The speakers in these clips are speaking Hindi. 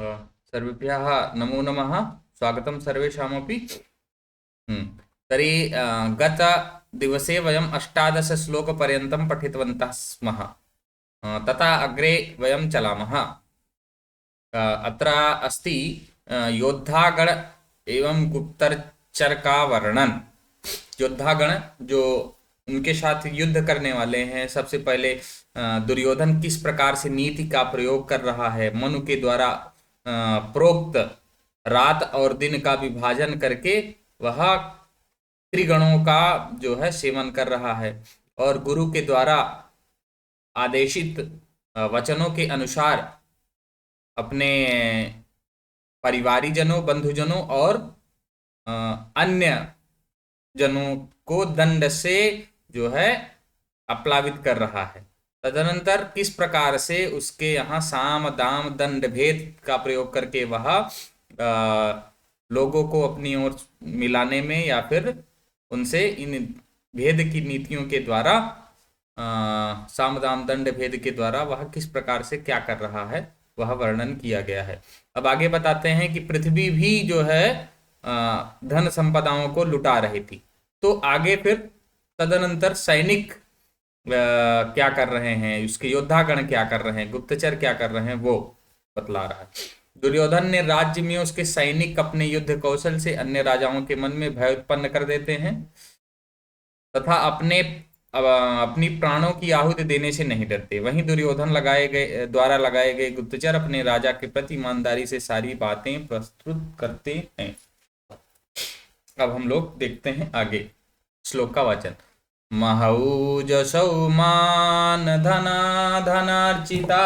सर्वेभ्यः नमो नमः। स्वागतं सर्वेषामपि। तर्हि गतदिवसे वयम् 18 श्लोकपर्यन्तं पठितवन्तः स्मः। तथा अग्रे वयं चलामः। अत्र अस्ति योद्धागण एवं गुप्तचर का वर्णन। योद्धागण जो उनके साथ युद्ध करने वाले हैं, सबसे पहले दुर्योधन किस प्रकार से नीति का प्रयोग कर रहा है, मनु के द्वारा प्रोक्त रात और दिन का विभाजन करके वह त्रिगणों का जो है सेवन कर रहा है, और गुरु के द्वारा आदेशित वचनों के अनुसार अपने परिवारीजनों, बंधुजनों और अन्य जनों को दंड से जो है अप्लावित कर रहा है। तदनंतर किस प्रकार से उसके यहाँ साम दाम दंड भेद का प्रयोग करके वह लोगों को अपनी ओर मिलाने में या फिर उनसे इन भेद की नीतियों के द्वारा साम दाम दंड भेद के द्वारा वह किस प्रकार से क्या कर रहा है, वह वर्णन किया गया है। अब आगे बताते हैं कि पृथ्वी भी जो है धन संपदाओं को लुटा रही थी। तो आगे फिर तदनंतर सैनिक क्या कर रहे हैं, उसके योद्धागण क्या कर रहे हैं, गुप्तचर क्या कर रहे हैं, वो बतला रहा है। दुर्योधन ने राज्य में उसके सैनिक अपने युद्ध कौशल से अन्य राजाओं के मन में भय उत्पन्न कर देते हैं तथा अपनी प्राणों की आहुति देने से नहीं डरते। वहीं दुर्योधन द्वारा लगाए गए गुप्तचर अपने राजा के प्रति ईमानदारी से सारी बातें प्रस्तुत करते हैं। अब हम लोग देखते हैं आगे श्लोक का वाचन। महौजसौ मान धना धनार्चिता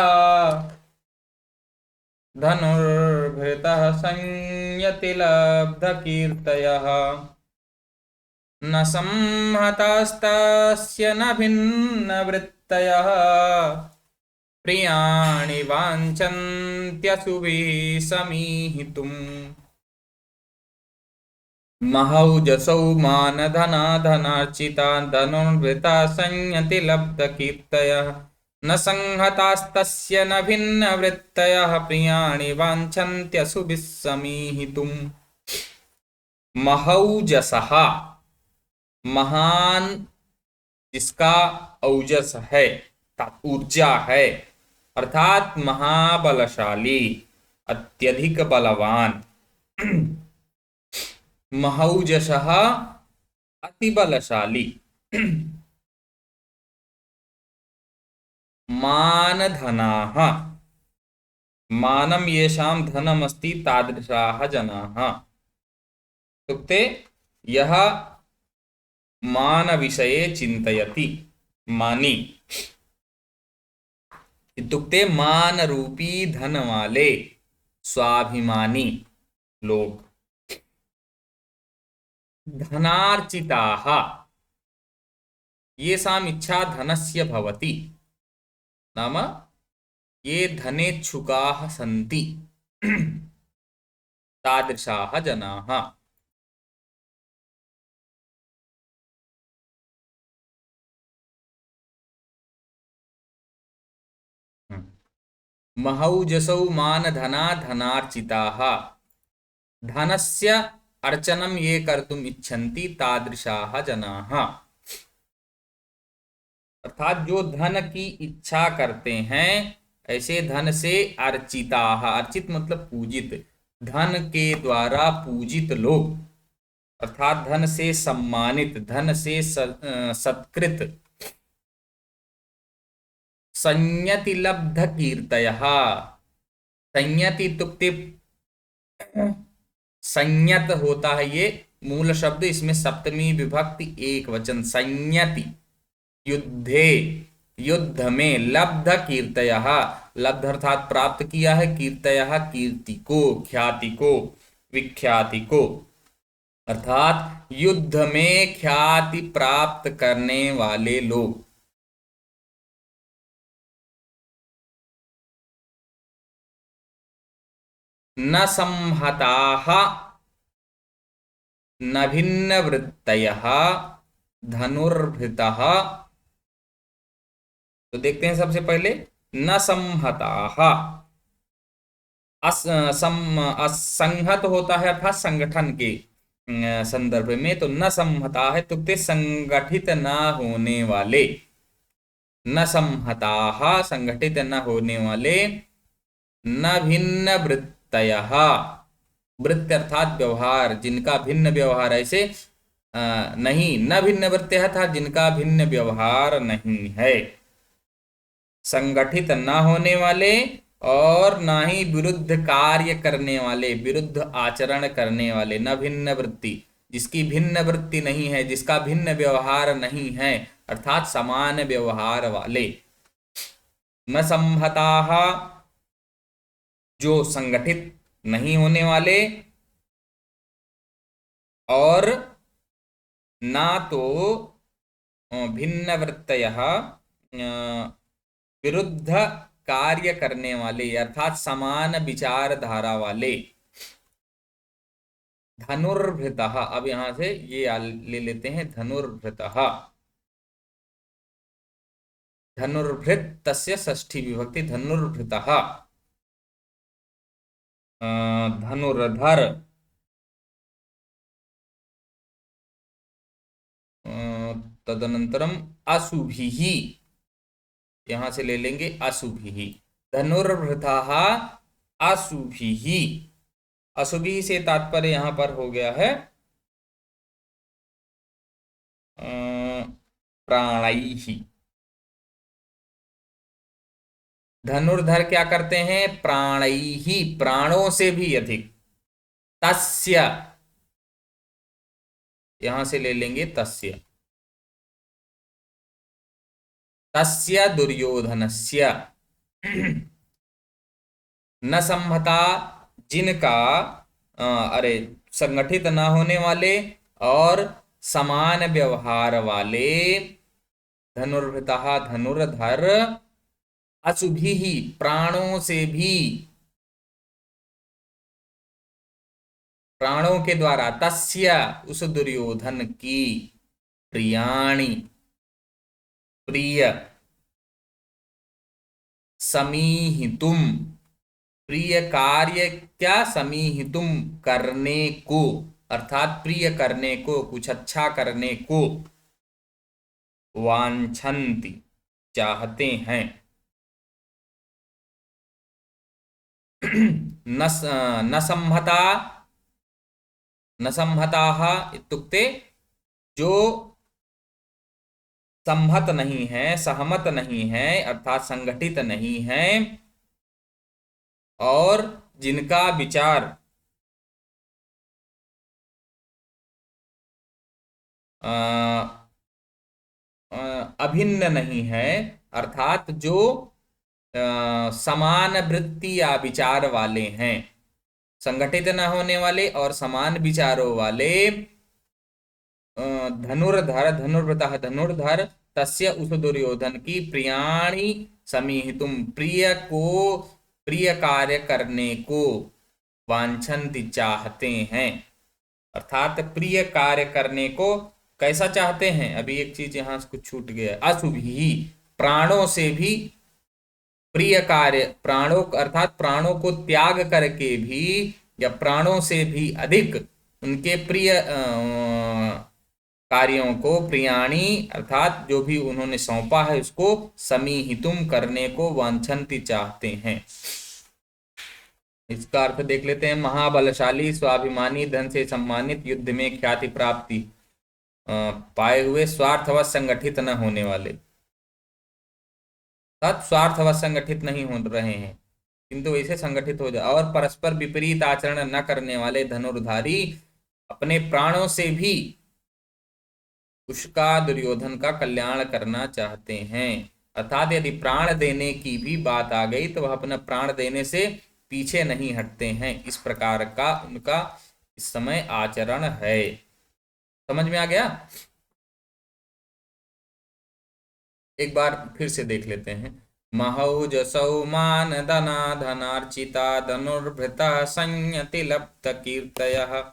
धनुर्भृतः संयति लब्ध कीर्तयः न संहतास्तस्य न भिन्न वृत्तयः प्रियाणि वाञ्छन्त्यशुभिः समीहितुम्। महौजसौ मान धना धनार्चिता धनुर्भृता संयति लब्ध कीर्तयः न संहतास्तस्य न भिन्न वृत्तयः प्रियाणि वाञ्छन्त्यशुभिः समीहितुम्। महौजसः, महान जिसका औजस है, ऊर्जा है, अर्थात महाबलशाली, अत्यधिक बलवान। महौजसः अति बलशाली। मान धनाः, मानम येषां धनमस्ति तादृशाः जनाः। इत्युक्ते यः मान विषये चिन्तयति, मानी इत्युक्ते मान रूपी धन वाले स्वाभिमानी लोग। धनार्चिताः येषाम् इच्छा धनस्य भवति, नाम ये धनेच्छुकाः सन्ति तादृशाः जनाः। महौजसौ मान धना धनार्चिताः धनस्य अर्चनं ये कर्तुम् इच्छन्ति तादृशाः जनाः। अर्थात जो धन की इच्छा करते हैं, ऐसे धन से अर्चिताः, अर्चित मतलब पूजित, धन के द्वारा पूजित लोग, अर्थात धन से सम्मानित, धन से सत्कृत, संयति लब्ध कीर्तयः। संयति इत्युक्ते संयत होता है ये मूल शब्द, इसमें सप्तमी विभक्ति एक वचन संयति, युद्धे, युद्ध में, लब्ध कीर्तयः, लब्ध अर्थात प्राप्त किया है, कीर्तयः कीर्ति को, ख्याति को, विख्याति को, अर्थात युद्ध में ख्याति प्राप्त करने वाले लोग। न संहताः न भिन्न वृत्तयः धनुर्भृतः। तो देखते हैं सबसे पहले न संहताः, असंहत होता है अर्थात संगठन के संदर्भ में, तो न संहता है तुक्ते संगठित ना होने वाले, न संहताः संगठित न होने वाले, न भिन्न वृत्तयः, वृत्त अर्थात व्यवहार, जिनका भिन्न व्यवहार, ऐसे नहीं, न भिन्न वृत्तयः था जिनका भिन्न व्यवहार नहीं है, संगठित ना होने वाले और ना ही विरुद्ध कार्य करने वाले, विरुद्ध आचरण करने वाले, न भिन्न वृत्ति, जिसकी भिन्न वृत्ति नहीं है, जिसका भिन्न व्यवहार नहीं है, अर्थात समान व्यवहार वाले। न संहताः जो संगठित नहीं होने वाले, और ना तो भिन्न वृत्तयः विरुद्ध कार्य करने वाले अर्थात समान विचारधारा वाले। धनुर्भृतः, अब यहां से ये ले लेते हैं, धनुर्भृतः, धनुर्भृत तस्य षष्ठी विभक्ति, धनुर्भृतः, धनुर्धर, तदनंतरम अशुभिः, यहां से ले लेंगे अशुभिः, धनुर्भृतः अशुभिः, अशुभिः से तात्पर्य यहां पर हो गया है प्राणैः। धनुर्धर क्या करते हैं, प्राणैः, प्राणों से भी अधिक, तस्य, यहां से ले लेंगे तस्य, तस्य दुर्योधनस्य, न संहता जिनका अरे संगठित न होने वाले और समान व्यवहार वाले, धनुर्भृतः धनुर्धर, अशुभिः प्राणों से भी, प्राणों के द्वारा, तस्य उस दुर्योधन की, प्रियाणि प्रिय, समीहितुम प्रिय कार्य, क्या समीहितुम करने को, अर्थात प्रिय करने को, कुछ अच्छा करने को, वांछन्ति चाहते हैं, न संहता, न संहताः इत्युक्ते जो संहत नहीं है, सहमत नहीं है, अर्थात संगठित नहीं है, और जिनका विचार अभिन्न नहीं है, अर्थात जो समान वृत्ति या विचार वाले हैं, संगठित न होने वाले और समान विचारों वाले, धनुर्धर धनुर्वृतः धनुर्धर, तस्य उस दुर्योधन की, प्रियाणि समीहितुम प्रिय को, प्रिय कार्य करने को, वांछन्ति चाहते हैं, अर्थात प्रिय कार्य करने को कैसा चाहते हैं, अभी एक चीज यहां से कुछ छूट गया, अशुभिः प्राणों से भी प्रिय कार्य, प्राणों अर्थात प्राणों को त्याग करके भी या प्राणों से भी अधिक उनके प्रिय कार्यों को, प्रियाणी अर्थात जो भी उन्होंने सौंपा है उसको, समीहितुम करने को, वांछन्ति चाहते हैं। इसका अर्थ देख लेते हैं, महाबलशाली, स्वाभिमानी, धन से सम्मानित, युद्ध में ख्याति प्राप्ति पाए हुए, स्वार्थवश संगठित न होने वाले, स्वार्थवश संगठित नहीं हो रहे हैं किंतु वैसे संगठित हो जाए, और परस्पर विपरीत आचरण न करने वाले धनुर्धारी, अपने प्राणों से भी उसका, दुर्योधन का कल्याण करना चाहते हैं, अर्थात यदि प्राण देने की भी बात आ गई तो वह अपना प्राण देने से पीछे नहीं हटते हैं, इस प्रकार का उनका इस समय आचरण है। समझ में आ गया? एक बार फिर से देख लेते हैं, महौजसौ मान धना धनार्चिता धनुर्भृता संयति लप्त कीर्तयः,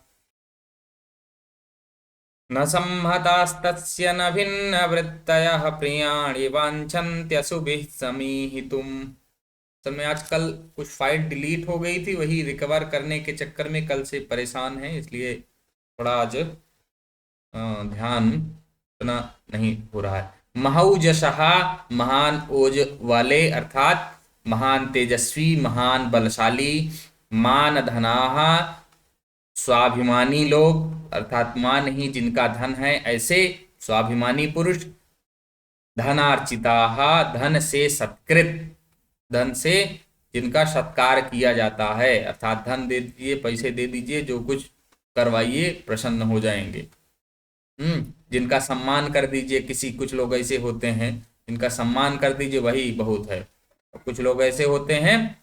न संहतास्तस्य न भिन्न वृत्तयः, प्रियाणि वाञ्छन्त्यशुभिः समीहितुम्। असल में आजकल कुछ फाइल डिलीट हो गई थी, वही रिकवर करने के चक्कर में कल से परेशान है, इसलिए थोड़ा आज ध्यान उतना नहीं हो रहा है। महौजसः, महान ओज वाले अर्थात महान तेजस्वी, महान बलशाली। मान धनाः, स्वाभिमानी लोग अर्थात मान ही जिनका धन है ऐसे स्वाभिमानी पुरुष। धनार्चिताः, धन से सत्कृत, धन से जिनका सत्कार किया जाता है, अर्थात धन दे दीजिए, पैसे दे दीजिए, जो कुछ करवाइए प्रसन्न हो जाएंगे। जिनका सम्मान कर दीजिए, किसी कुछ लोग ऐसे होते हैं जिनका सम्मान कर दीजिए वही बहुत है। कुछ लोग ऐसे होते हैं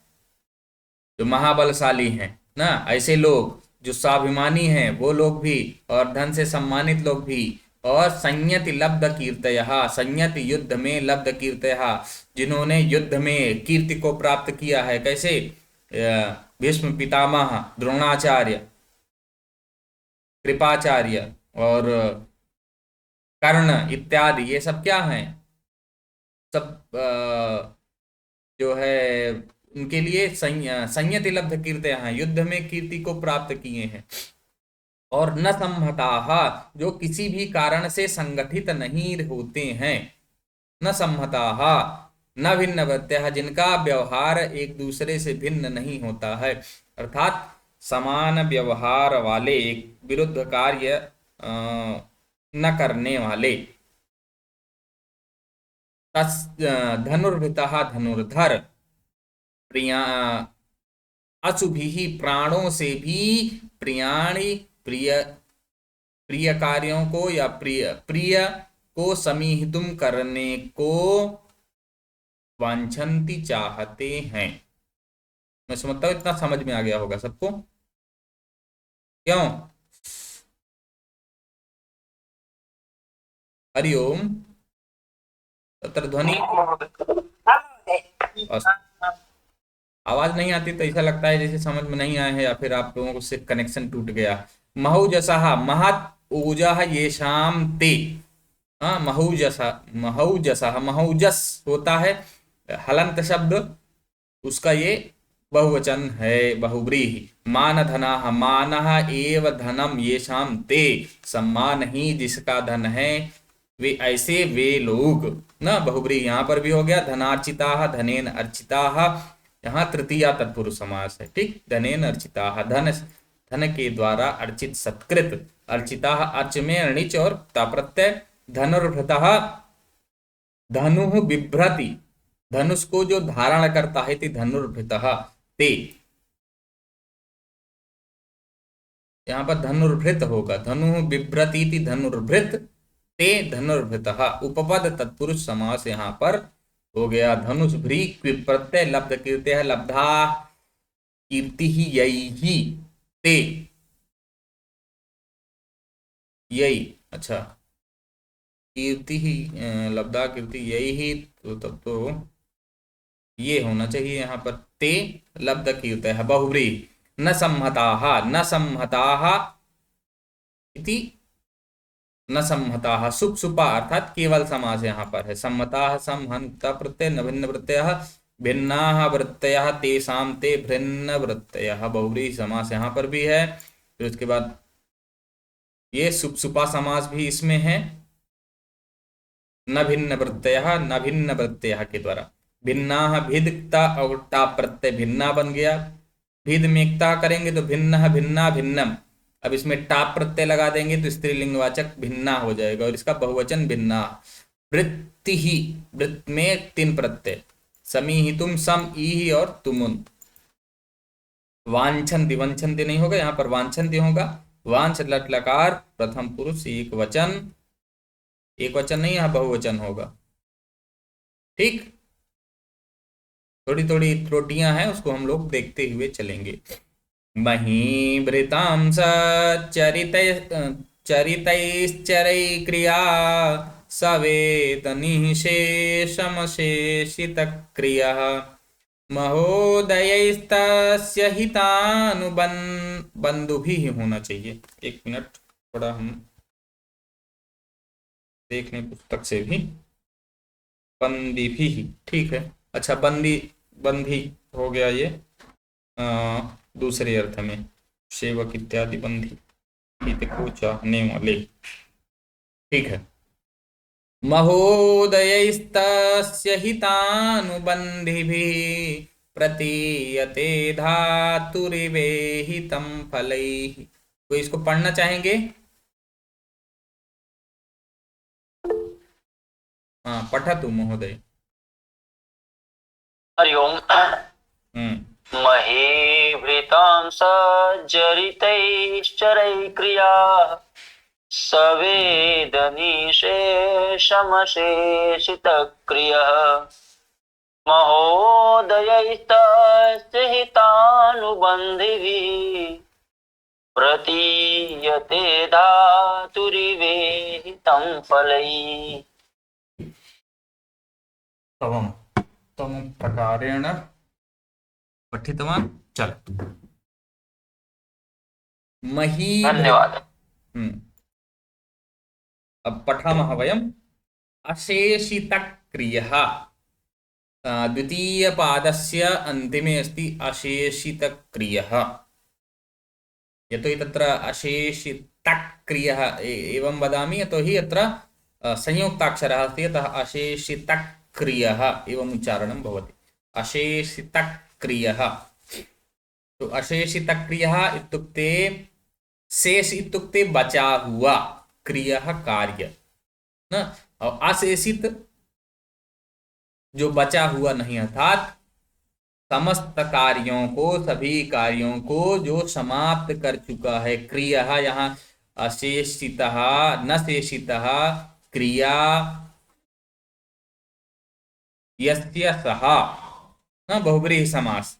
जो महाबलशाली हैं ना, ऐसे लोग जो स्वाभिमानी हैं वो लोग भी, और धन से सम्मानित लोग भी। और संयति लब्ध कीर्तयः, संयति युद्ध में लब्ध कीर्तयः, जिन्होंने युद्ध में कीर्ति को प्राप्त किया है। कैसे? भीष्म पितामह, द्रोणाचार्य, कृपाचार्य और कर्ण इत्यादि, ये सब क्या हैं? सब जो है उनके लिए संयति लब्ध कीर्ति हैं, युद्ध में कीर्ति को प्राप्त किए हैं। और न संहताः, जो किसी भी कारण से संगठित नहीं होते हैं। न संहताः, न भिन्नवृत्तयः, जिनका व्यवहार एक दूसरे से भिन्न नहीं होता है, अर्थात समान व्यवहार वाले, एक विरुद्ध कार्य न करने वाले। धनुर्भृतः, धनुर्धर। प्रिया अशुभिः, प्राणों से भी प्रियाणि, प्रिय प्रिय कार्यों को या प्रिय प्रिय को समीहितुम करने को वांछन्ति, चाहते हैं। मैं समझता हूं इतना समझ में आ गया होगा सबको। क्यों? हरिओम। तत्र ध्वनि आवाज नहीं आती तो ऐसा लगता है जैसे समझ में नहीं आया है, या फिर आप लोगों से कनेक्शन टूट गया। महौजसः, महत् ऊजः येषां ते। महौजसः, महौजसः, महौजस होता है हलंत शब्द, उसका ये बहुवचन है, बहुव्रीहि। मान धनाः, मानः एव धनम येषां ते, सम्मान ही जिसका धन है वे ऐसे वे लोग ना। बहुब्रीहि यहाँ पर भी हो गया। धनार्चिताः, धनेन अर्चिताः, यहाँ तृतीया तत्पुरुष समास है। ठीक, धनेन अर्चिताः, धन धन के द्वारा अर्चित, सत्कृत। अर्चिताः, अर्च में णिच और ताप्रत्यय। धनुर्भृतः, धनु बिभ्रति, धनुष को जो धारण करता है, धनुर्भृतः ते। यहाँ पर धनुर्भृत होगा, धनु बिभ्रति धनुर्भृत ते धनुर्भृतः। उपपद तत्पुरुष समास यहाँ पर हो गया। धनुष भ्री प्रत्यय लब्ध कीर्ति है, लब्धा कीर्ति ही यही ते, यही। अच्छा, कीर्ति ही लब्धा कीर्ति यही ही, तो तब तो ये होना चाहिए यहाँ पर ते लब्ध कीर्ति है, बहुव्री। न संहताः, न संहताः इति, न संहताः सुप सुपा अर्थात केवल समास यहाँ पर है। सम्मताः, संहन्ता प्रत्यय, न भिन्न वृत्तयः, भिन्नाः वृत्तयः तेषां ते भिन्न वृत्तयः, बहुव्रीहि समास यहाँ पर भी है। फिर उसके बाद ये सुप सुपा समास भी इसमें है। न भिन्न वृत्तयः, न भिन्न वृत्तयः के द्वारा। भिन्नाः, भिदक्ता और टा प्रत्यय भिन्ना बन गया। भिद में एकता करेंगे तो भिन्न, भिन्ना, भिन्नम। अब इसमें टाप प्रत्यय लगा देंगे तो स्त्रीलिंगवाचक भिन्ना हो जाएगा, और इसका बहुवचन भिन्ना। वृत्ति ही, वृत्त में तीन प्रत्यय, समीहितुम, सम, ई और तुमुन। वांछन्ति, वंछन्ति नहीं होगा, यहाँ पर वांछन्ति होगा। वांछ लट लकार प्रथम पुरुष एक वचन, एक वचन नहीं, यहाँ बहुवचन होगा। ठीक, थोड़ी थोड़ी त्रुटियां हैं, उसको हम लोग देखते हुए चलेंगे। महीभृतां चरितैश्चरै क्रिया सवेत निःशेषमशेषितक्रियः महोदयैस्तस्य हितानुबंधुभिः होना चाहिए। एक मिनट, थोड़ा हम देख लें पुस्तक से भी। बंदीभिः, ठीक है। अच्छा, बंदी बंधी हो गया ये दूसरे अर्थ में, सेवक इत्यादि बंधी, हित को चाहने वाले। ठीक है। महोदयैस्तस्य हितानुबन्धिभिः प्रतीयते धातुरिवेहितं फलैः। कोई इसको पढ़ना चाहेंगे? हाँ, पठतु महोदय। हरि ओम। महीभृतां सज्जरितैश्चरैः क्रियाः सवेदनिशेषमशेषितक्रियः महोदयैस्तस्य हितानुबन्धिभिः प्रतीयते धातुरिवेहितं फलैः। तम प्रकारेण पठितवान्। चल मही। धन्यवाद। अब पठामः वयम् अशेषितक्रियः। द्वितीयपादस्य अन्तिमे अस्ति अशेषितक्रियः। यतोहि तत्र अशेषितक्रियः एवं वदामि, यतोहि अत्र संयुक्ताक्षरः अस्ति, अतः अशेषितक्रियः एवम् उच्चारणं भवति। अशेषितक्रियः। तो अशेषितक्रियः इत्युक्ते शेष इत्युक्ते बचा हुआ, क्रियः कार्य न, और अशेषित जो बचा हुआ नहीं, अर्थात समस्त कार्यों को, सभी कार्यों को जो समाप्त कर चुका है। क्रिया यहाँ अशेषितः न शेषितः, क्रिया यस्य सः न, बहुब्रीहि समास,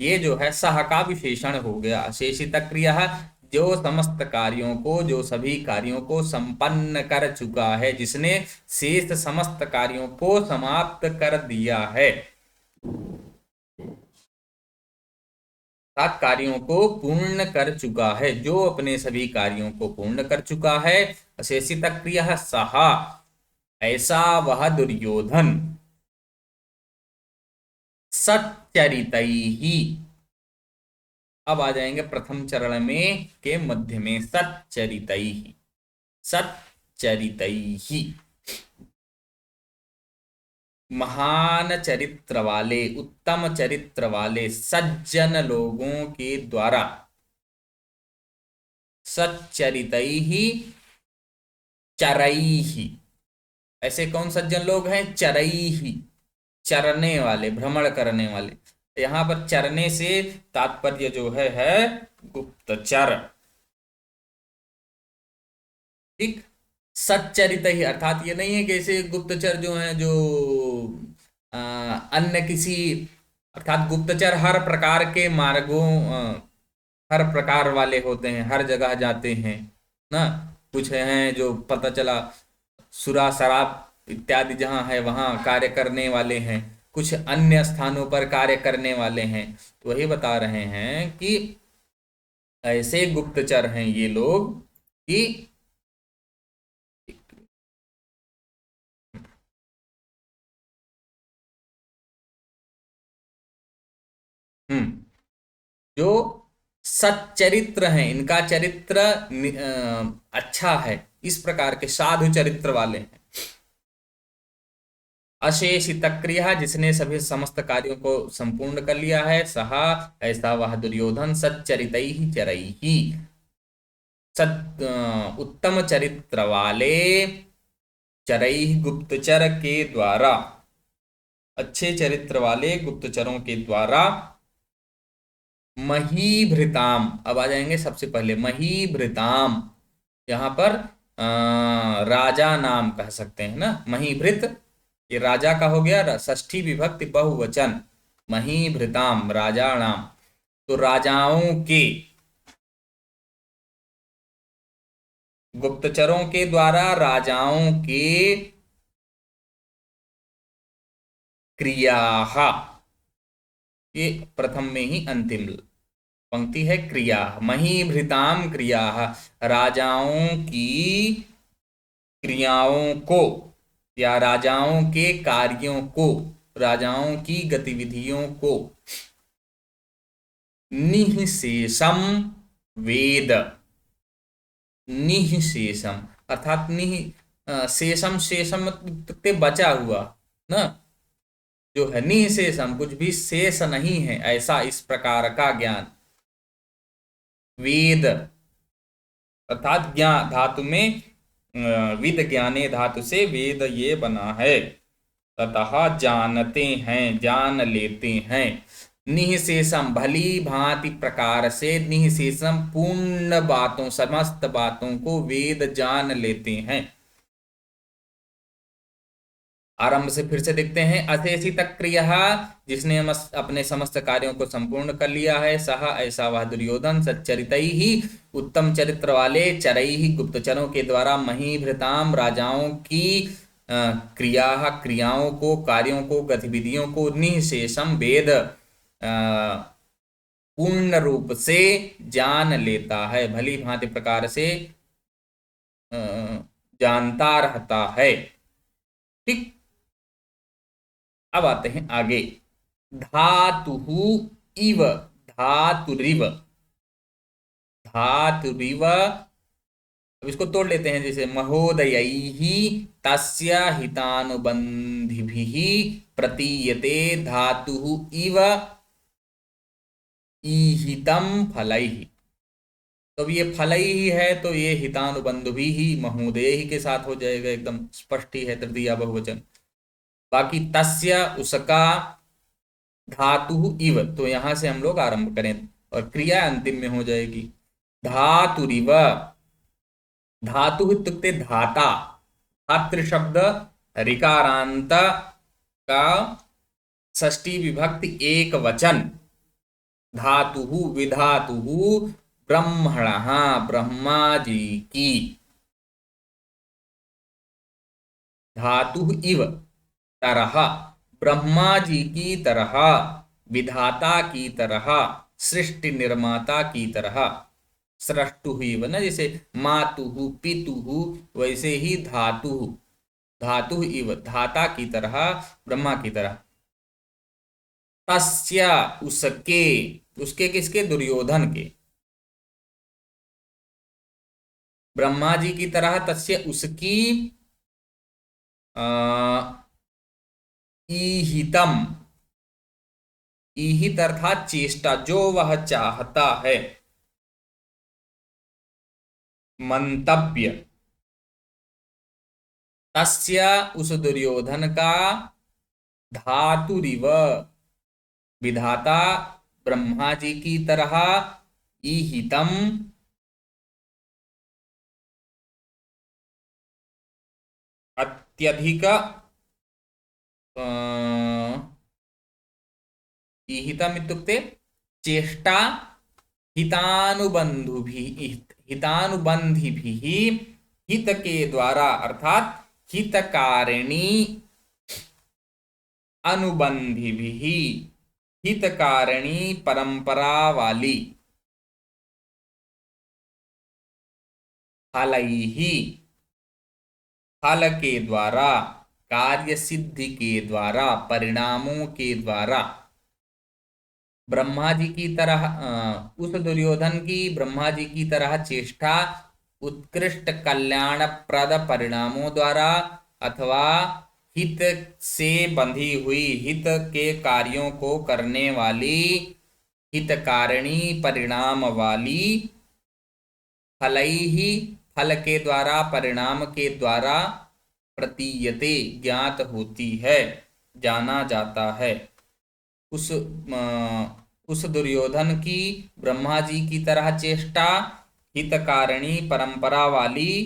ये जो है सह का विशेषण हो गया। अशेषित क्रिया जो समस्त कार्यों को, जो सभी कार्यों को संपन्न कर चुका है, जिसने शेष समस्त कार्यों को समाप्त कर दिया है, सात कार्यों को पूर्ण कर चुका है, जो अपने सभी कार्यों को पूर्ण कर चुका है। अशेषित क्रिया सह, ऐसा वह दुर्योधन, सच्चरितैहि। अब आ जाएंगे प्रथम चरण में के मध्य में, सच्चरितैहि। सच्चरितैहि महान चरित्र वाले, उत्तम चरित्र वाले सज्जन लोगों के द्वारा। सच्चरितैहि चरैहि। ऐसे कौन सज्जन लोग हैं? चरैहि, चरने वाले, भ्रमण करने वाले। यहां पर चरने से तात्पर्य जो है गुप्तचर। ठीक। सच्चरित ही अर्थात ये नहीं है कि ऐसे गुप्तचर जो हैं, जो अन्य किसी, अर्थात गुप्तचर हर प्रकार के मार्गों, हर प्रकार वाले होते हैं, हर जगह जाते हैं ना। कुछ हैं जो पता चला सुरा शराब इत्यादि जहाँ है वहाँ कार्य करने वाले हैं, कुछ अन्य स्थानों पर कार्य करने वाले हैं। तो वही बता रहे हैं कि ऐसे गुप्तचर हैं ये लोग कि जो सच्चरित्र हैं, इनका चरित्र अच्छा है, इस प्रकार के साधु चरित्र वाले हैं। अशेषित क्रिया, जिसने सभी समस्त कार्यों को संपूर्ण कर लिया है। सहा, ऐसा वह दुर्योधन, सच्चरितैहि चरैहि, उत्तम चरित्र वाले, चरैहि गुप्तचर के द्वारा, अच्छे चरित्र वाले गुप्तचरों के द्वारा। महीभृताम, अब आ जाएंगे सबसे पहले महीभृताम। यहाँ पर राजा नाम कह सकते हैं ना, महीभृत, ये राजा का हो गया, षष्ठी विभक्ति बहुवचन। महीभृताम, राजा नाम। तो राजाओं के, गुप्तचरों के द्वारा राजाओं के क्रिया, ये प्रथम में ही अंतिम पंक्ति है, क्रिया। महीभृताम क्रिया, राजाओं की क्रियाओं को या राजाओं के कार्यों को, राजाओं की गतिविधियों को निःशेषम वेद। निःशेषम अर्थात शेषम, शेषम मतलब बचा हुआ ना, जो है निःशेषम, कुछ भी शेष नहीं है ऐसा, इस प्रकार का ज्ञान। वेद अर्थात ज्ञान धातु में विद ज्ञाने धातु से वेद ये बना है। ततः जानते हैं, जान लेते हैं। निःशेषम भली भांति प्रकार से, निःशेषम पूर्ण बातों, समस्त बातों को वेद जान लेते हैं। आरंभ से फिर से देखते हैं। अशेषित क्रिय, जिसने अपने समस्त कार्यों को संपूर्ण कर लिया है। सह ऐसा वह दुर्योधन, सच्चरित ही उत्तम चरित्र वाले, चरई ही गुप्तचरों के द्वारा, महीभृताम राजाओं की क्रियाओं को, कार्यों को, गतिविधियों को, निःशेषम वेद पूर्ण रूप से जान लेता है, भली भांति प्रकार से जानता रहता है। ठीक, अब आते हैं आगे। धातुहु इव, धातुरिव, धातुरिव, अब इसको तोड़ लेते हैं। जैसे महोदयैहि तस्य हितानुबंधिभिः प्रतीयते धातुहु इव ईहितम फलैहि। तो अब ये फलई ही है, तो ये हितानुबंधुभिः ही महोदय ही के साथ हो जाएगा, एकदम स्पष्ट ही है, तृतीया बहुवचन। बाकी तस्य उसका, धातु इव, तो यहां से हम लोग आरंभ करें और क्रिया अंतिम में हो जाएगी। धातुरिव, धातु इत्युक्ते धाता, धातृ शब्द ऋकारांत का षष्ठी विभक्ति एक वचन। धातु विधातु ब्रह्मणः, ब्रह्मा जी की। धातु इव तरह, ब्रह्मा जी की तरह, विधाता की तरह, सृष्टि निर्माता की तरह। सृष्टु इव ना, जैसे मातु पितु, वैसे ही धातु, धातु इव धाता की तरह, ब्रह्मा की तरह। तस्य उसके, उसके किसके? दुर्योधन के। ब्रह्मा जी की तरह, तस्य उसकी, ईहितम, ईहित अर्थात चेष्टा, जो वह चाहता है। मंतव्य, तस्य उस दुर्योधन का, धातुरिव विधाता ब्रह्मा जी की तरह, ईहितम अत्यधिक, ईहितम इत्युक्ते चेष्टा, हितानुबंधुभिः, हितानुबंधिभिः, हित के द्वारा अर्थात हितकारिणी, अनुबंधिभिः हितकारिणी परंपरा वाली, फलैहि फल के द्वारा, कार्य सिद्धि के द्वारा, परिणामों के द्वारा। ब्रह्मा जी की तरह, उस दुर्योधन की ब्रह्मा जी की तरह चेष्टा उत्कृष्ट कल्याणप्रद परिणामों द्वारा, अथवा हित से बंधी हुई, हित के कार्यों को करने वाली, हितकारिणी परिणाम वाली, फलैहि फल के द्वारा, परिणाम के द्वारा, प्रतीयते ज्ञात होती है, जाना जाता है। उस दुर्योधन की ब्रह्मा जी की तरह चेष्टा, हितकारिणी परंपरा वाली,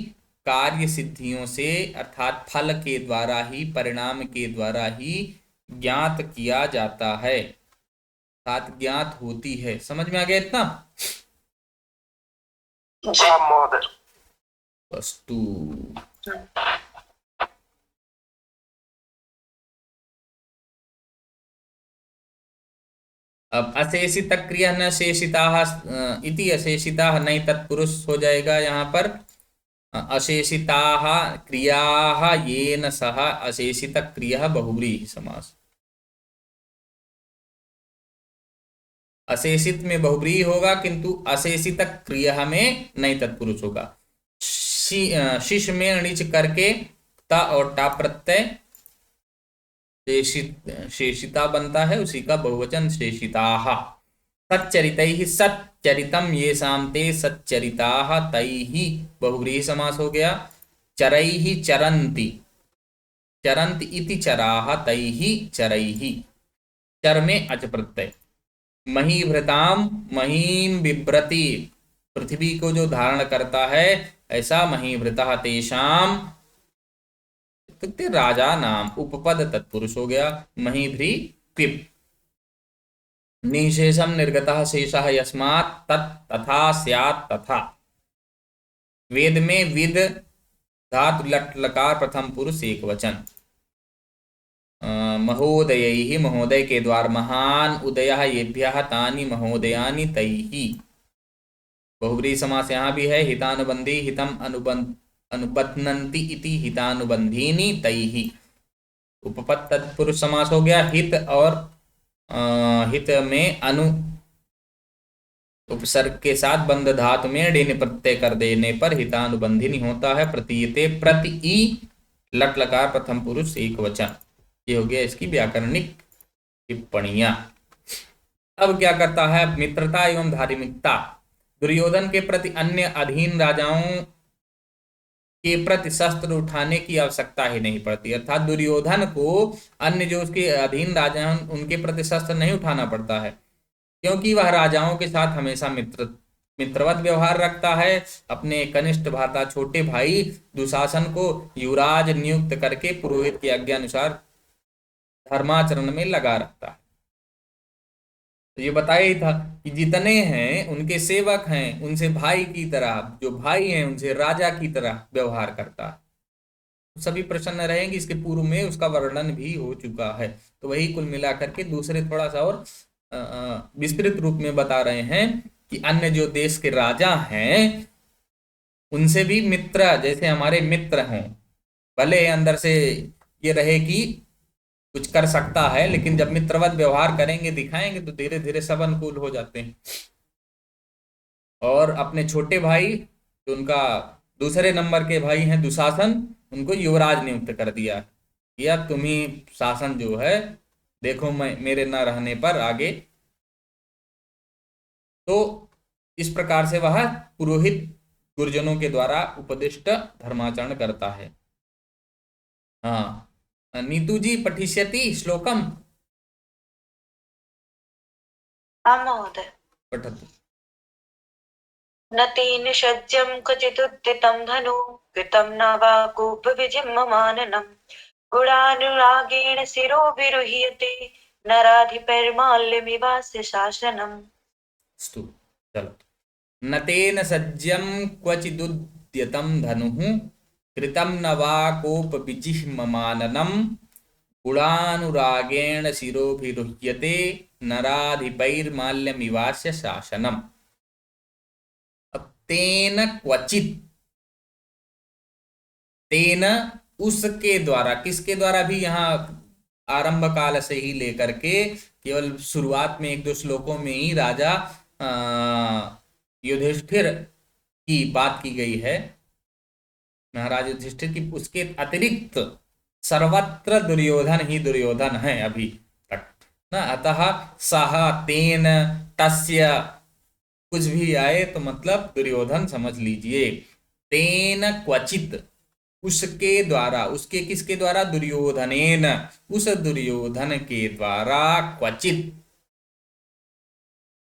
कार्य सिद्धियों से अर्थात फल के द्वारा ही, परिणाम के द्वारा ही ज्ञात किया जाता है, साथ ज्ञात होती है। समझ में आ गया इतना? वस्तु अब अशेषित क्रिया न शेषिता इति, अशेषिता नहीं तत्पुरुष हो जाएगा यहाँ पर। अशेषिता क्रिया येन सह अशेषित क्रिया बहुव्रीहि समास। अशेषित में बहुव्रीहि होगा, किंतु अशेषित क्रिया में नहीं तत्पुरुष होगा। शिश में अणिच करके ता और टा प्रत्यय शेषिता बनता है, उसी का बहुवचन शेषिताः। सच्चरितैः सच्चरितम ये शांते सच्चरिताः तैः बहुव्रीहि समास हो गया। चरैः चरन्ति चरन्ति इति चराः तैः चरैः, चर में अच प्रत्यय। महीभृताम महीम बिभ्रति, पृथ्वी को जो धारण करता है ऐसा महीभृतः तेषाम इत्युक्ते राजा नाम, उपपद तत्पुरुष हो गया। महीभ्री पिप। निशेषम निर्गतः शेषः यस्मात् तत् तथा स्यात् तथा। वेद में विद धातु लट लकार प्रथम पुरुष एक वचन। महोदयैः महोदय के द्वार। महान उदयः येभ्यः तानि महोदयानि तैः, बहुव्रीहि समास यहाँ भी है। हितानुबंधी हितम अनुबध्नन्ति इति हितानुबंधीनि तैः, उपपद तत्पुरुष समास हो गया। हित और हित में अनु उपसर्ग के साथ बंध धातु में डेन प्रत्यय कर देने पर हितानुबंधी होता है। प्रतीयते प्रति ई लट लकार प्रथम पुरुष एक वचन। ये हो गया इसकी व्याकरणिक टिप्पणियां। अब क्या करता है, मित्रता एवं धार्मिकता। दुर्योधन के प्रति अन्य अधीन राजाओं के प्रति शस्त्र उठाने की आवश्यकता ही नहीं पड़ती, अर्थात दुर्योधन को अन्य जो उसके अधीन राजा हैं उनके प्रति शस्त्र नहीं उठाना पड़ता है, क्योंकि वह राजाओं के साथ हमेशा मित्रवत व्यवहार रखता है। अपने कनिष्ठ भ्राता छोटे भाई दुशासन को युवराज नियुक्त करके पुरोहित की आज्ञा अनुसार धर्माचरण में लगा रखता है। तो ये बताया ही था कि जितने हैं उनके सेवक हैं, उनसे भाई की तरह, जो भाई हैं उनसे राजा की तरह व्यवहार करता है। सभी प्रसन्न रहेंगे, इसके पूर्व में उसका वर्णन भी हो चुका है। तो वही कुल मिलाकर के दूसरे थोड़ा सा और विस्तृत रूप में बता रहे हैं कि अन्य जो देश के राजा हैं उनसे भी मित्र जैसे हमारे मित्र हों। भले अंदर से ये रहे कि कुछ कर सकता है, लेकिन जब मित्रवत व्यवहार करेंगे दिखाएंगे तो धीरे धीरे सब अनुकूल हो जाते हैं। और अपने छोटे भाई जो उनका दूसरे नंबर के भाई हैं दुशासन, उनको युवराज नियुक्त कर दिया, या तुम्ही शासन जो है देखो मैं मेरे न रहने पर आगे। तो इस प्रकार से वह पुरोहित गुरुजनों के द्वारा उपदिष्ट धर्माचरण करता है। हाँ, नीतू जी पठिष्यति श्लोकम। आं महोदय। पठतु। न तेन सज्जं क्वचिदुत्थितं धनु कृतं न वा कूपविजिह्यमाननं गुणानुरागेण शिरोभिरुह्यते नराधिपैर्माल्यमिवास्य शासनम्। अस्तु, चलो। न तेन सज्जं क्वचिदुद्यतं धनुः कृतं न वा कोपविजिह्यमाननं गुणानुरागेण शिरोभिरुह्यते नराधिपैर्माल्यमिवास्य शासनम्। तेन क्वचित, तेन उसके द्वारा, किसके द्वारा भी यहाँ आरंभ काल से ही लेकर के केवल शुरुआत में एक दो श्लोकों में ही राजा युधिष्ठिर की बात की गई है, महाराज युधिष्ठिर की। उसके अतिरिक्त सर्वत्र दुर्योधन ही दुर्योधन है अभी तक ना। अतः सह तेन तस्य कुछ भी आए तो मतलब दुर्योधन समझ लीजिए। तेन क्वचित, उसके द्वारा, उसके किसके द्वारा, दुर्योधनेन, उस दुर्योधन के द्वारा, क्वचित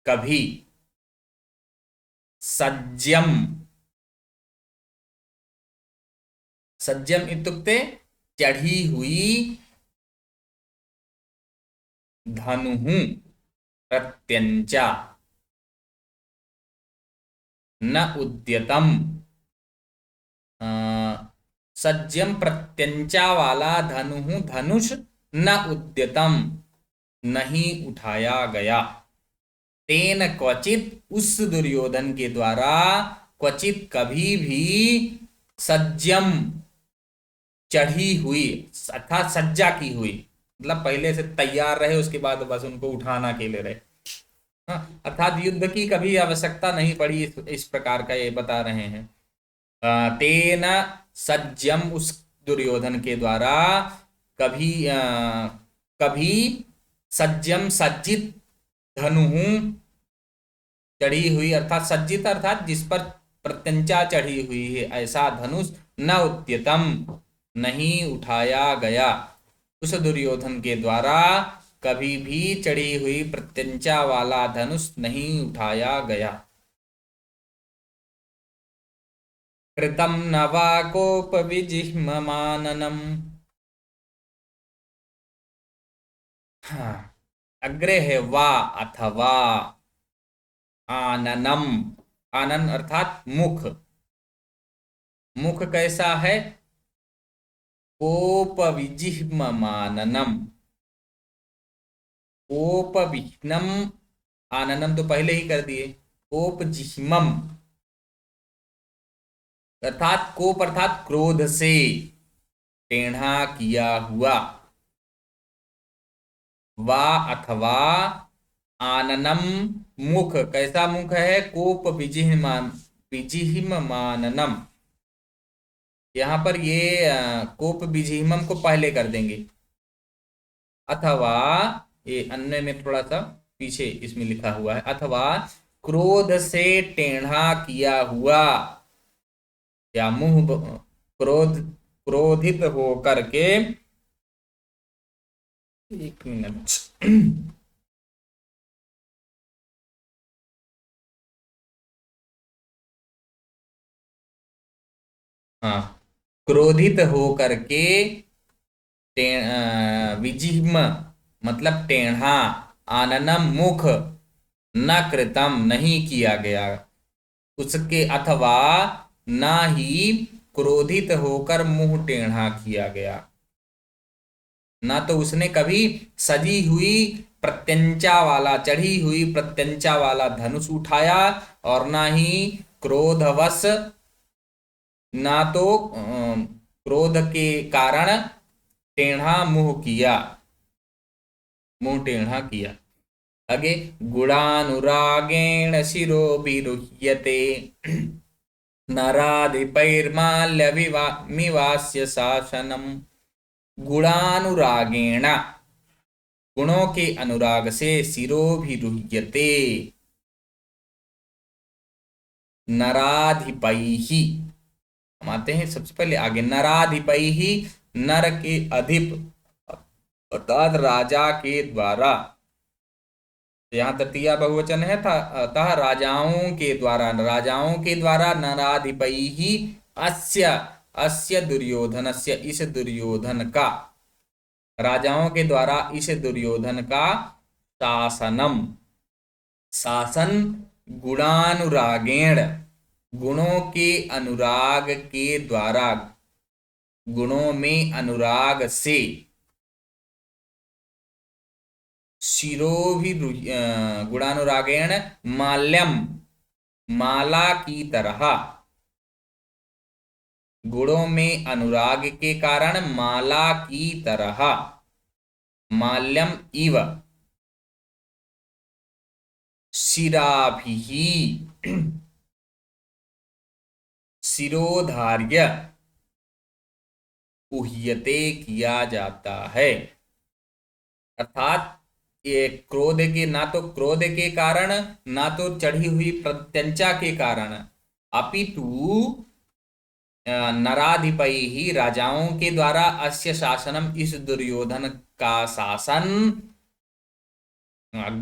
कभी, सज्जम, सज्जम इत्युक्ते चढ़ी हुई, धनुः प्रत्यंचा, न उद्यतम, सज्जम प्रत्यंचा वाला धनुः, धनुष, न उद्यतम, नहीं उठाया गया। तेन क्वचित, उस दुर्योधन के द्वारा, क्वचित कभी भी, सज्जम चढ़ी हुई, अर्थात सज्जा की हुई, मतलब पहले से तैयार रहे, उसके बाद बस उनको उठाना के लिए रहे। हाँ, अर्थात युद्ध की कभी आवश्यकता नहीं पड़ी, इस प्रकार का ये बता रहे हैं। तेन सज्जम, उस दुर्योधन के द्वारा कभी कभी सज्जम सज्जित धनु चढ़ी हुई, अर्थात सज्जित अर्थात जिस पर प्रत्यंचा चढ़ी हुई है, ऐसा धनुष न उद्यतम, नहीं उठाया गया। उस दुर्योधन के द्वारा कभी भी चढ़ी हुई प्रत्यंचा वाला धनुष नहीं उठाया गया। कृतम न वा कोपविजिह्ममाननम्। हाँ, अग्रे है वा अथवा आननम। आनन अर्थात मुख। मुख कैसा है? कोपविजिह्ममाननम। कोपविह्नम, आननम तो पहले ही कर दिए। कोपजिह्मम अर्थात कोप अर्थात क्रोध से टेढ़ा किया हुआ। वा अथवा आननम, मुख कैसा मुख है? कोप विजिह्ममाननम। यहां पर ये कोप विजिह्मम को पहले कर देंगे। अथवा ये अन्य में थोड़ा सा पीछे इसमें लिखा हुआ है, अथवा क्रोध से टेढ़ा किया हुआ, या मुंह क्रोधित हो करके। एक मिनट। हाँ, क्रोधित हो करके विजिह्म मतलब टेढ़ा, आननम मुख, न कृतम नहीं किया गया उसके, अथवा ना ही क्रोधित होकर मुंह टेढ़ा किया गया। ना तो उसने कभी सजी हुई प्रत्यंचा वाला, चढ़ी हुई प्रत्यंचा वाला धनुष उठाया, और ना ही क्रोधवश, ना तो क्रोध के कारण टेढ़ा मुंह किया, मुंह टेढ़ा किया। आगे गुणानुरागेण शिरो विरुह्यते नराधिपैर्माल्यमिवास्य शासनम। गुणानुरागेण, गुणों के अनुराग से, शिरो विरुह्यते नराधिपैहि। हम आते हैं सबसे पहले आगे, नराधिपैहि, नर के अधिप अर्थात राजा के द्वारा। यहाँ तृतीया बहुवचन है था, अतः राजाओं के द्वारा, राजाओं के द्वारा, नराधिपैहि अस्य, अस्य दुर्योधनस्य, इस दुर्योधन का, राजाओं के द्वारा इस दुर्योधन का शासनम, शासन गुणानुरागेण, गुणों के अनुराग के द्वारा, गुणों में अनुराग से, शिरो भी गुणानुरागेण माल्यम, माला की तरह, गुणों में अनुराग के कारण माला की तरह, माल्यम इव शिराभिहि, शिरोधार्य उह्यते किया जाता है। अर्थात ये क्रोध के, ना तो क्रोध के कारण, ना तो चढ़ी हुई प्रत्यंचा के कारण, अपितु नराधिपैहि, राजाओं के द्वारा, अस्य शासनम, इस दुर्योधन का शासन,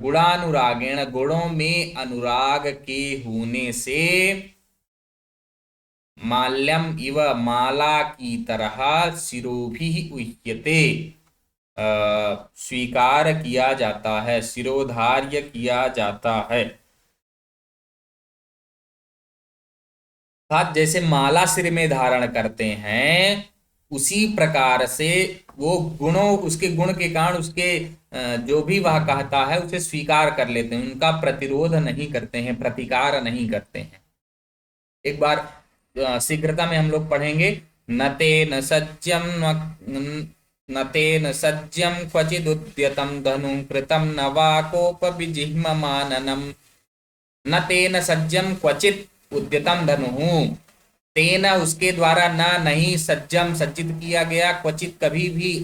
गुणानुरागेण, गुणों में अनुराग के होने से, माल्यम इव, माला की तरह, शिरोभिः उह्यते, स्वीकार किया जाता है, शिरोधार्य किया जाता है। अर्थात जैसे माला सिर में धारण करते हैं, उसी प्रकार से वो गुणों, उसके गुण के कारण, उसके जो भी वह कहता है उसे स्वीकार कर लेते हैं, उनका प्रतिरोध नहीं करते हैं, प्रतिकार नहीं करते हैं। एक बार शीघ्रता में हम लोग पढ़ेंगे, न तेन सत्यम न तेन सज्जं क्वचिदुद्यतं धनुं कृतं न वा कोपविजिह्ममाननम्। न तेन सज्जम क्वचित उद्यतम धनुः, तेन उसके द्वारा न नहीं सज्जम सज्जित किया गया, क्वचित कभी भी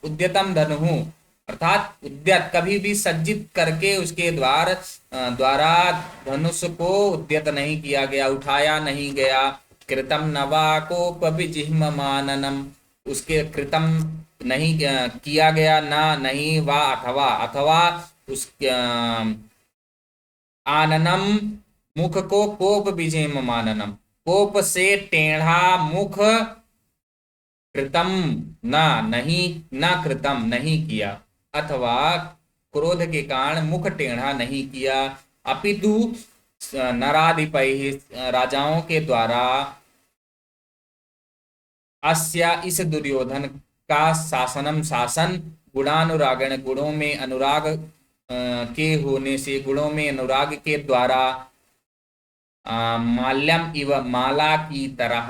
उद्यतम धनुः अर्थात उद्यत कभी भी सज्जित करके उसके द्वारा धनुष को उद्यत नहीं किया गया, उठाया नहीं गया। कृतम नवा को पविजिह्ममाननम, उसके कृतम नहीं किया गया, ना नहीं वा अथवा अथवा उस आननम मुख को कोप विजिह्म माननम, कोप से टेढ़ा मुख, कृतम ना नहीं, ना कृतम नहीं किया, अथवा क्रोध के कारण मुख टेढ़ा नहीं किया। अपितु नराधिपैः राजाओं के द्वारा अस्या इस दुर्योधन का शासनम शासन, गुणानुरागण गुणों में अनुराग के होने से, गुणों में अनुराग के द्वारा, माल्यम इव माला की तरह,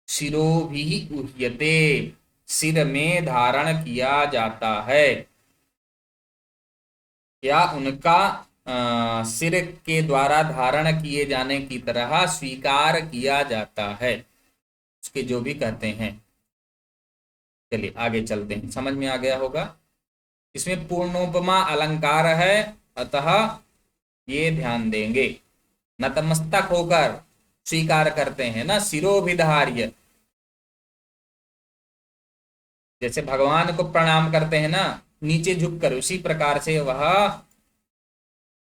शिरोभिः उह्यते सिर में धारण किया जाता है, या उनका सिर के द्वारा धारण किए जाने की तरह स्वीकार किया जाता है, उसके जो भी कहते हैं। चलिए आगे चलते हैं, समझ में आ गया होगा। इसमें पूर्णोपमा अलंकार है, अतः ये ध्यान देंगे। नतमस्तक होकर स्वीकार करते हैं ना, शिरोभिधार्य, जैसे भगवान को प्रणाम करते हैं ना नीचे झुककर, उसी प्रकार से वह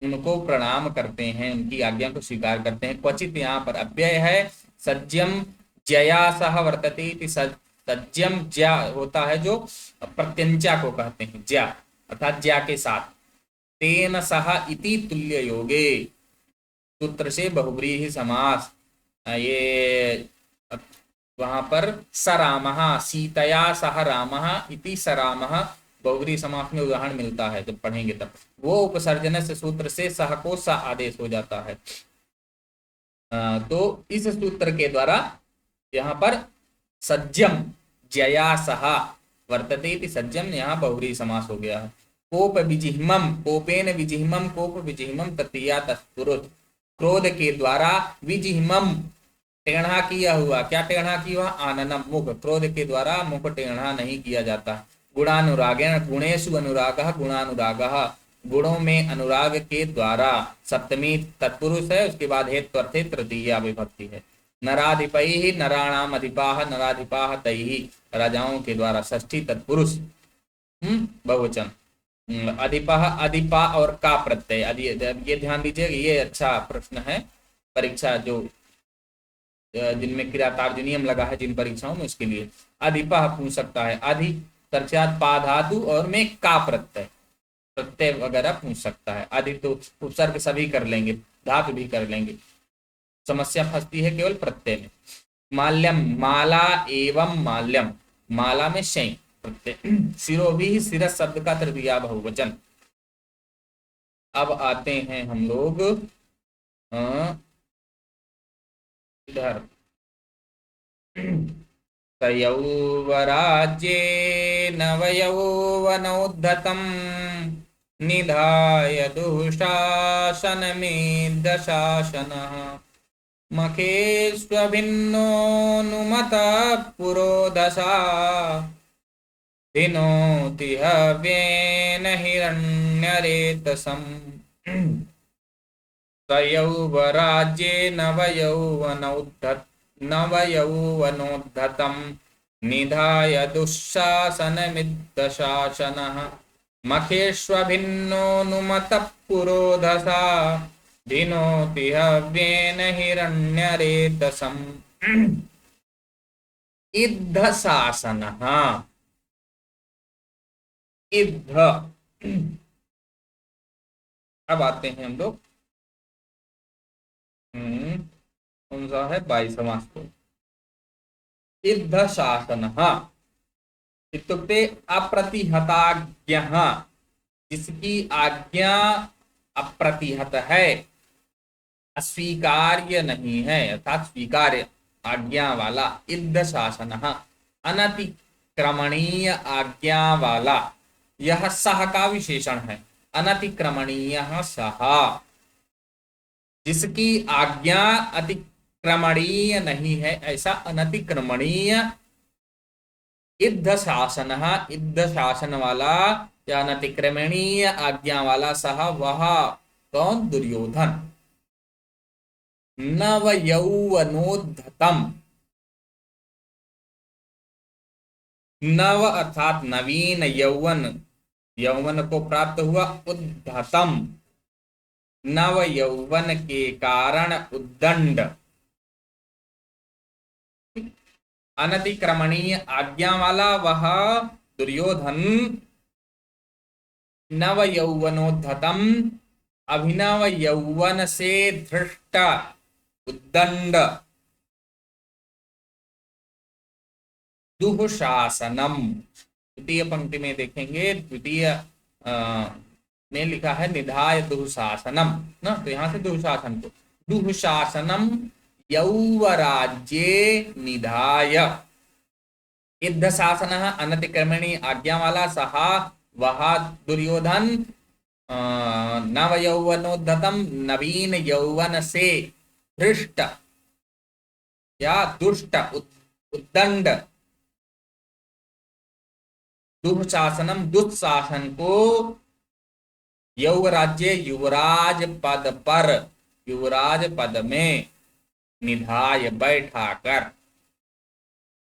उनको प्रणाम करते हैं, उनकी आज्ञा को स्वीकार करते हैं। क्वचित यहाँ पर अव्यय है, सज्जम जया सह वर्तते, सज्जम ज्या होता है जो प्रत्यंचा को कहते हैं, ज्या अर्थात ज्या के साथ। तेन सह इति तुल्य योगे, सूत्र से बहुव्रीहि समास, ये वहां पर सरामः, सीतया सह रामः इति सरामः बहुव्रीहि समास में उदाहरण मिलता है, जब पढ़ेंगे तब। वो उपसर्जन से सूत्र से सह को स आदेश हो जाता है। तो इस सूत्र के द्वारा यहाँ पर सज्जम जया सह वर्तते इति सज्जम यहाँ बहुव्रीहि समास हो गया है। कोप विजिह्मम, कोपेन विजिह्मम, कोप विजिह्मम तृतीया तत्पुरुष, क्रोध के द्वारा, विजिह्मम टेढ़ा किया हुआ, क्या टेढ़ा किया हुआ, आननम मुख, क्रोध के द्वारा मुख टेढ़ा नहीं किया जाता। गुणानुरागेण, गुणेषु अनुरागः गुणानुरागः, गुणों में अनुराग के द्वारा, सप्तमी तत्पुरुष है, उसके बाद हेत्वर्थे तृतीया विभक्ति है। नराधिपैः, नराणाम अधिपाः, नराधिपाः तैः, राजाओं के द्वारा, षष्ठी तत्पुरुष बहुवचन। अधिपः, अधिपा और का प्रत्यय, ये ध्यान दीजिए, ये अच्छा प्रश्न है, परीक्षा जो जिनमें क्रियातार्जुनियम लगा है जिन परीक्षाओं में, उसके लिए अधिपः पूछ सकता है, अधि तर्चात पा धातु और में का प्रत्यय वगैरह पूछ सकता है। अधि तो उपसर्ग सभी कर लेंगे, धातु भी कर लेंगे, समस्या फंसती है केवल प्रत्यय में। माल्यम, माला एवं माल्यम, माला में शय प्रत्यय, शिरोभिः, शिरस शब्द का तृतीया बहुवचन। अब आते हैं हम लोग इधर, तयौवराज्ये नवयौवनोद्धतं निधाय दुःशासनमेद्धशासनः, मखेष्वभिन्नोऽनुमतः पुरोदशा, धिनोति हव्येन हिरण्यरेतसम्। तयौवराज्ये नवयौवनोद्धतं निधाय दुःशासनमिद्धशासनः, मखेष्वभिन्नोऽनुमतः पुरोधसा, धिनोति हव्येन हिरण्यरेतसम्। इद्धशासनः, इद्ध, अब आते हैं हम लोग कौन सा है, 22 समास को। इद्ध शासनः इत्युक्ते अप्रतिहताज्ञः, जिसकी आज्ञा अप्रतिहत है, अस्वीकार्य नहीं है, अर्थात स्वीकार्य आज्ञा वाला। इद्ध शासनः, अनतिक्रमणीय आज्ञा वाला, यह सह का विशेषण है। अनतिक्रमणीय सह, जिसकी आज्ञा अतिक्रमणीय नहीं है, ऐसा अनतिक्रमणीय। इद्ध शासन, इद्ध शासन वाला या अनतिक्रमणीय आज्ञा वाला सह, वह कौन? दुर्योधन। नव यौवनोद्धतम, नव अर्थात नवीन, यौवन, यौवन को प्राप्त हुआ। उद्धतम, नव यौवन के कारण उद्दंड, अनतिक्रमणीय आज्ञा वाला वह दुर्योधन। नव यौवनोद्धतम, अभिनव यौवन से धृष्ट, उद्दंड। दुःशासनम, द्वितीय पंक्ति में देखेंगे, द्वितीय में लिखा है निधाय दुःशासनम ना, तो यहां से दुःशासन को, दुःशासनम यौवराज्ये निधाय। इद्ध शासन अनतिक्रमणी आज्ञा वाला सह, वह दुर्योधन। नव यौवनोद्धतम, नवीन यौवन से धृष्ट या दुष्ट, उद्दंड। दुःशासनम, दुःशासन को यौवराज्य, युवराज पद पर, युवराज पद में निधाय बैठाकर,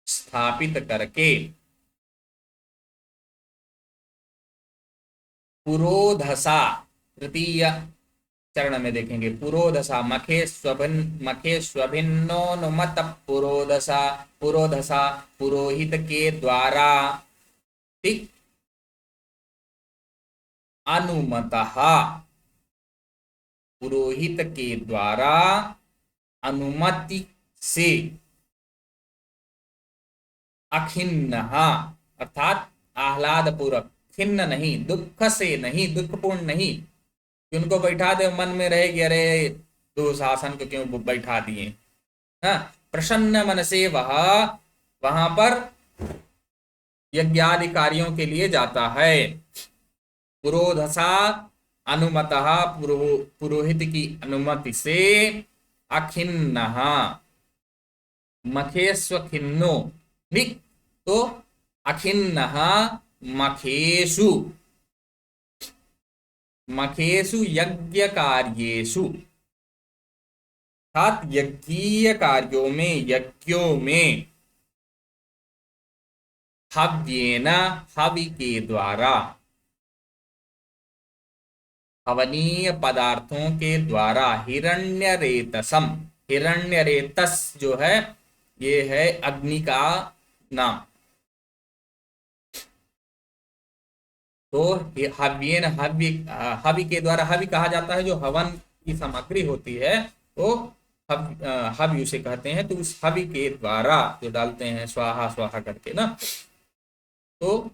स्थापित करके। पुरोधसा, तृतीय चरण में देखेंगे, पुरोधसा मखे स्वभिन्नोनुमत पुरोधसा, पुरोधसा पुरोहित के द्वारा, ठीक, अनुमतः, पुरोहित के द्वारा अनुमति से, अखिन्न अर्थात आह्लाद पूर्वक, खिन्न नहीं, दुख से नहीं, दुखपूर्ण नहीं, कि उनको बैठा दे मन में रहे कि अरे दुशासन को क्यों बैठा दिए। हाँ, प्रसन्न मन से वह वहां पर यज्ञादि कार्यों के लिए जाता है। पुरोधसा अनुमतः, पुरोहित की अनुमति से, अखिन्न मखेस्व खिन्नो, ठीक, तो अखिन्न मखेषु, मखेषु यज्ञ कार्येषु, अर्थात यज्ञीय कार्यों में, यज्ञों में, हव्येन, हवि के द्वारा, हवनीय पदार्थों के द्वारा। हिरण्यरेतसम, हिरण्यरेतस जो है ये है अग्नि का नाम। तो हव्येन, हवि के द्वारा, हवि कहा जाता है जो हवन की सामग्री होती है, तो हवि उसे कहते हैं। तो उस हवि के द्वारा जो डालते हैं स्वाहा स्वाहा करके ना, तो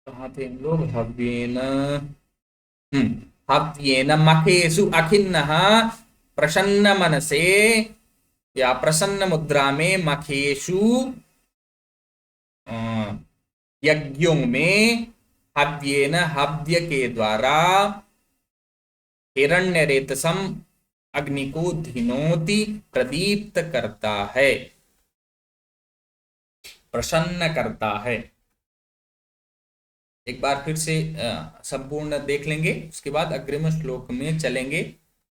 कहाँ थे हम लोग? हव्येन, हव्येन मखेषु अखिन्न, प्रसन्न मन से या प्रसन्न मुद्रा में, मखेषु यज्ञों में, हव्येन हव्य के द्वारा, हिरण्यरेतसम अग्नि को धिनोति, प्रदीप्त करता है, प्रसन्न करता है। एक बार फिर से संपूर्ण देख लेंगे, उसके बाद अग्रिम श्लोक में चलेंगे।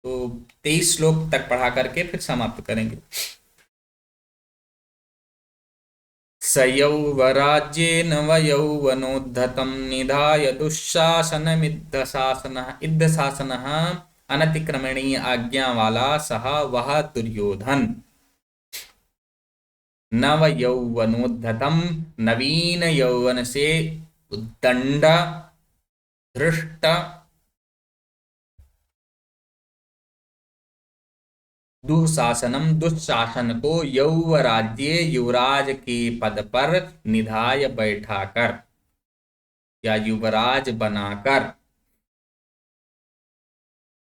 तो 23 श्लोक तक पढ़ा करके फिर समाप्त करेंगे। स यौवराज्येन वयौवनोद्धतं निधाय दुःशासनमिद्धशासनः, इद्धशासनः अनतिक्रमणीय आज्ञा वाला सह वह दुर्योधन। नव यौवनोद्धतम, नवीन यौवन से उद्दंड, धृष्ट, दुःशासनम, दुःशासन को यौवराज्य, युवराज के पद पर, निधाय बैठाकर या युवराज बनाकर।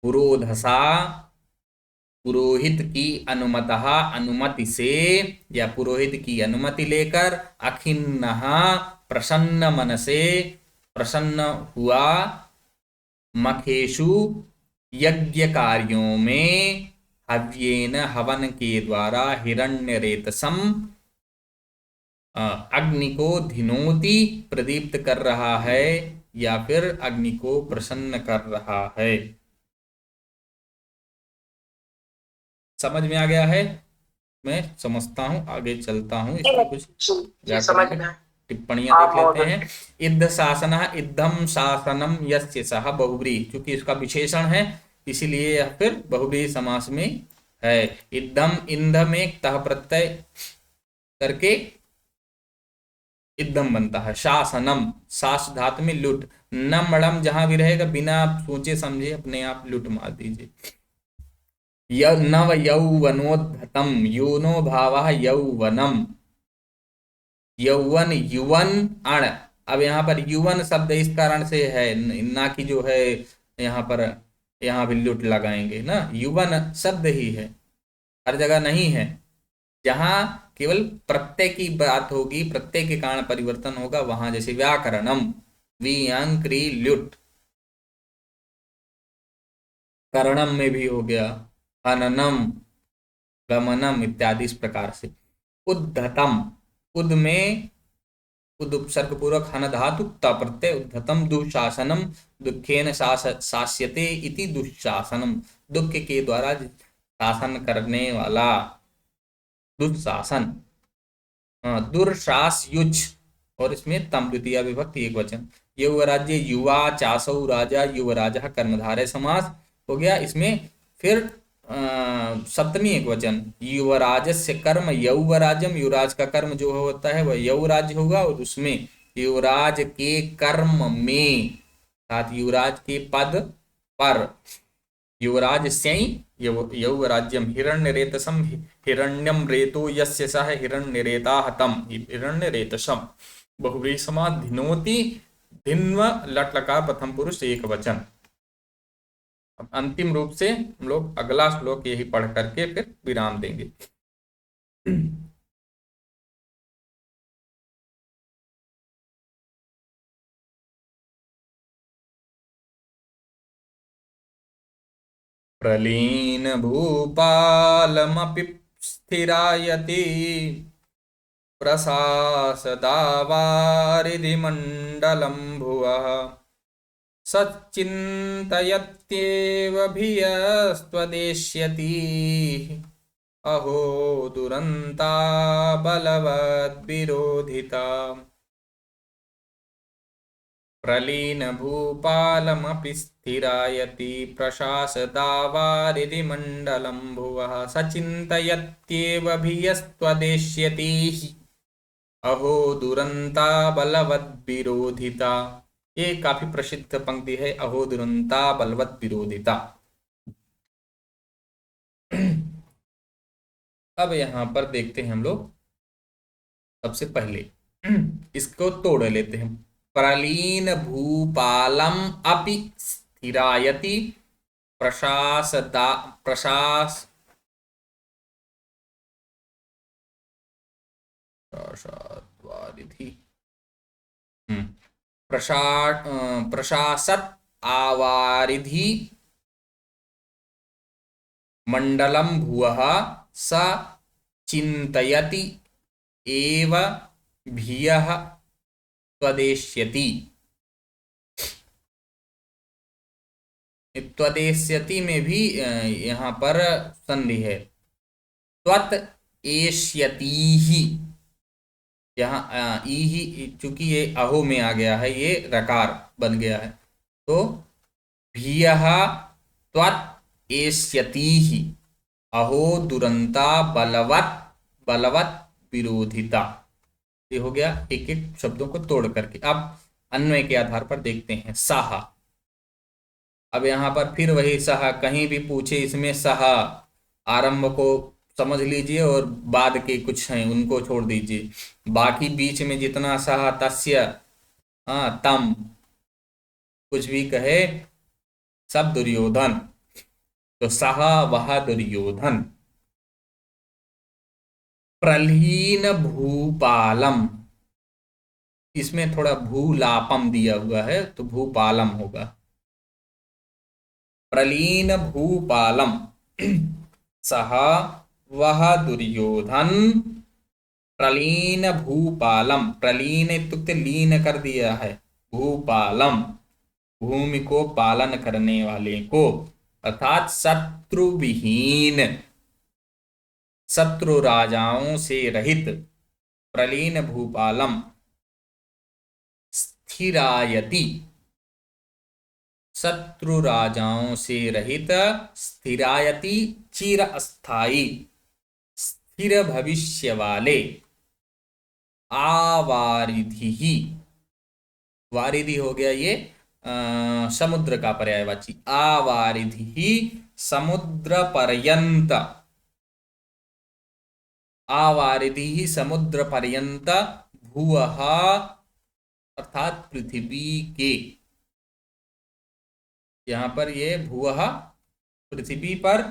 पुरोधसा पुरोहित की अनुमति से या पुरोहित की अनुमति लेकर अखिन्नः प्रसन्न मन से प्रसन्न हुआ मखेषु यज्ञ कार्यों में हव्येन हवन के द्वारा हिरण्यरेतसम अग्नि को धिनोति प्रदीप्त कर रहा है या फिर अग्नि को प्रसन्न कर रहा है। समझ में आ गया है? मैं समझता हूं, आगे चलता हूं। इसमें कुछ समझ में टिप्पणियां देख लेते हैं। इद्ध शासनः इद्धम शासनम यस्य सः बहुव्रीहि, क्योंकि इसका विशेषण है इसीलिए यह फिर बहुव्रीहि समास में है। इद्धम, इंध में तह प्रत्यय करके इद्धम बनता है। शासनम, शास धातु में लुट, नमड़म जहां भी रहेगा बिना सोचे समझे अपने आप लुट मार दीजिए। नव यौवनोद्धतम, यूनो भावः यौवनम, यौवन युवन अण। अब यहाँ पर युवन शब्द इस कारण से है ना कि जो है यहाँ भी लुट लगाएंगे ना, युवन शब्द ही है, हर जगह नहीं है। जहां केवल प्रत्यय की बात होगी, प्रत्यय के कारण परिवर्तन होगा, वहां जैसे व्याकरणम वियंक्री लुट, करणम में भी हो गया, हननम गमनम इत्यादि इस प्रकार से। उद्धतम, उद में उद उपसर्ग पूर्वक हन धातु ता प्रत्यय उद्धतम दुशासनम दुखेन शास्यते इति दुशासनम, दुख के द्वारा शासन करने वाला दुशासन। दुर्शास युज, और इसमें तम द्वितीय विभक्ति एक वचन। युवराज्य युवा चासौ राजा युवराजः कर्मधारय समास हो गया। इसमें फिर सप्तमी एक वचन। युवराजस्य कर्म यौवराजम, युवराज का कर्म जो होता है वह यौराज होगा, और उसमें युवराज के कर्म में साथ युवराज के पद पर युवराज से यौवराज्यम हिरण्यरेतसम हिरण्यम रेतो यस्य सः हिरण्यरेताः तम हिरण्यरेतसम बहुव्रीहि समास। धिनोति, धिन्व लट लकार प्रथम पुरुष एक वचन। अब अंतिम रूप से हम लोग अगला श्लोक यही पढ़ करके फिर विराम देंगे। प्रलीन भूपालमपि स्थिरायति प्रशासदावारिधिमण्डलं भुवः सच्चिन्तयत्येव भियस्त्वदेष्यति अहो दुरन्ता बलवद्विरोधिता। प्रलीन भूपालमपि स्थिरायति प्रशासदावारिधिमण्डलं भुवः सचिन्तयत्येव भियस्त्वदेष्यति अहो दुरन्ता बलवद्विरोधिता। ये काफी प्रसिद्ध पंक्ति है, अहो दुरंता बलवत विरोधिता। अब यहां पर देखते हैं हम लोग, सबसे पहले इसको तोड़ लेते हैं। प्रलीन भूपालम अपि स्थिरायति प्रशासत आवारिधि मंडलम भुवः स चिन्तयति एव भियः त्वदेष्यति। त्वदेष्यति में भी यहाँ पर संधि है। त्वत एष्यति, यहाँ ई ही, चूंकि ये अहो में आ गया है, ये रकार बन गया है, तो भियः त्वत एष्यति अहो दुरंता बलवत विरोधिता। ये हो गया एक एक शब्दों को तोड़ करके। अब अन्वय के आधार पर देखते हैं। सहा, अब यहाँ पर फिर वही सहा, कहीं भी पूछे इसमें सहा, आरंभ को समझ लीजिए और बाद के कुछ हैं उनको छोड़ दीजिए। बाकी बीच में जितना सहा तस्य तम कुछ भी कहे सब दुर्योधन। तो सह वह दुर्योधन प्रलीन भूपालम, इसमें थोड़ा भूलापम दिया हुआ है तो भूपालम होगा। प्रलीन भूपालम सह वह दुर्योधन प्रलीन भूपालम, प्रलीन इत्युक्ते लीन कर दिया है, भूपालम भूमि को पालन करने वाले को, अर्थात शत्रु विहीन, शत्रु राजाओं से रहित, प्रलीन भूपालम स्थिरायति, शत्रु राजाओं से रहित, स्थिरायति चिर अस्थाई, स्थिर भविष्य वाले, आवारिधि ही, वारिधि हो गया ये समुद्र का पर्यायवाची, आवारिधि ही समुद्र पर्यंत, आवारिधि ही समुद्र पर्यंत, भुवः अर्थात पृथ्वी के, यहां पर ये भुवः पृथ्वी पर,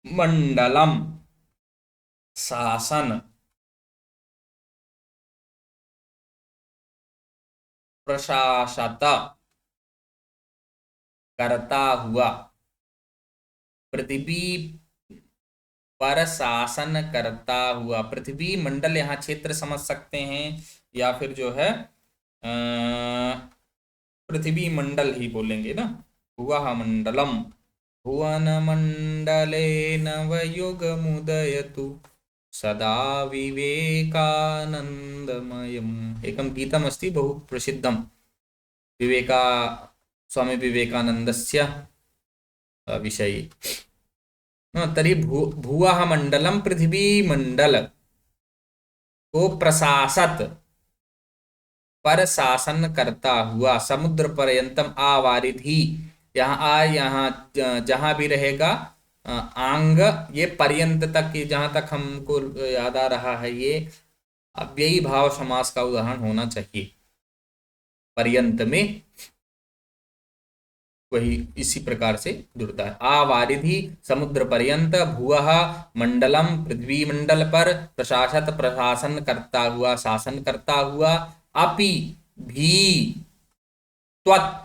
मंडलम शासन, प्रशासत करता हुआ, पृथ्वी पर शासन करता हुआ, पृथ्वी मंडल यहाँ क्षेत्र समझ सकते हैं या फिर जो है पृथ्वी मंडल ही बोलेंगे ना, भुवः मंडलम, भुवन मंडले नवयुग मुदयतु सदा विवेकानंदमयम्, एकं गीतम् अस्ति बहु प्रसिद्धं, स्वामी विवेकानन्दस्य विषये। तर्हि भुवः मंडलम, पृथ्वी मंडल को प्रशासत पर शासन करता हुआ, समुद्र पर्यंतम आवारिधि, यहाँ जहां भी रहेगा आंग, ये पर्यंत तक, जहां तक हमको याद आ रहा है ये अव्ययी भाव समास का उदाहरण होना चाहिए, पर्यंत में वही इसी प्रकार से जुड़ता है। आवारिधि समुद्र पर्यंत, भुवः मंडलम पृथ्वी मंडल पर, प्रशासत प्रशासन करता हुआ, शासन करता हुआ, अपि भी त्वत्,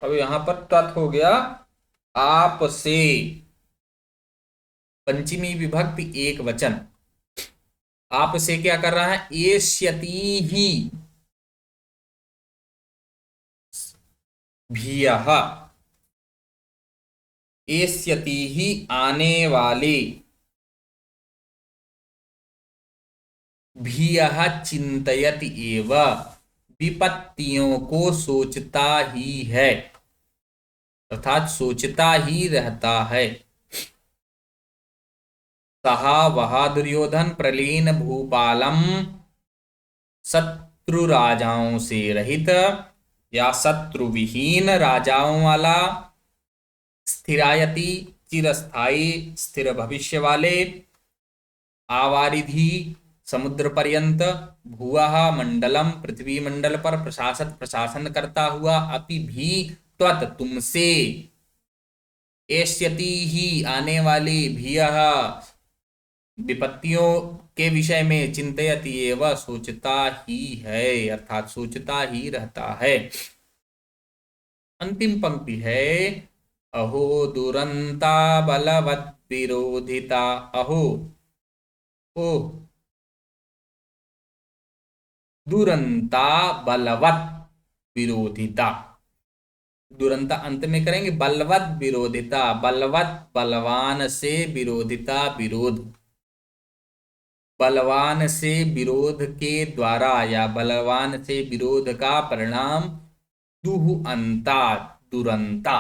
अब यहां पर त्वत् हो गया आप से, पंचमी विभक्ति एक वचन, आप से क्या कर रहा है, एष्यति ही भियः, एष्यति ही आने वाले, भियः चिंतयति एव, विपत्तियों को सोचता ही है, अर्थात सोचता ही रहता है। सह वह दुर्योधन प्रलीन भूपालम, शत्रु राजाओं से रहित या शत्रु विहीन राजाओं वाला, स्थिरायति चिरस्थाई स्थिर भविष्य वाले, आवारिधि समुद्र पर्यंत, भुवः मंडलम पृथ्वी मंडल पर, प्रशासत प्रशासन करता हुआ, अपि भी त्वत् तुमसे, एष्यति ही आने वाली, भियः विपत्तियों के विषय में, चिंतयति एव सोचता ही है, अर्थात सोचता ही रहता है। अंतिम पंक्ति है, अहो दुरंता बलवत् विरोधिता, अहो ओ दुरंता बलवत् विरोधिता, दुरंता अंत में करेंगे, बलवत् विरोधिता, बलवत् बलवान से, विरोधिता विरोध, बलवान से विरोध के द्वारा या बलवान से विरोध का परिणाम, दुहंता दुरंता,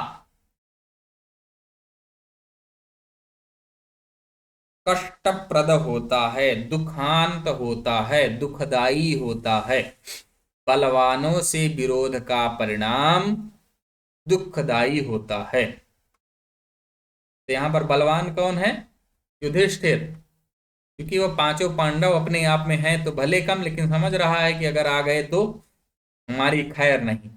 कष्टप्रद होता है, दुखांत होता है, दुखदाई होता है, बलवानों से विरोध का परिणाम दुखदाई होता है। तो यहां पर बलवान कौन है, युधिष्ठिर, क्योंकि वो पांचों पांडव अपने आप में हैं तो भले कम, लेकिन समझ रहा है कि अगर आ गए तो हमारी खैर नहीं,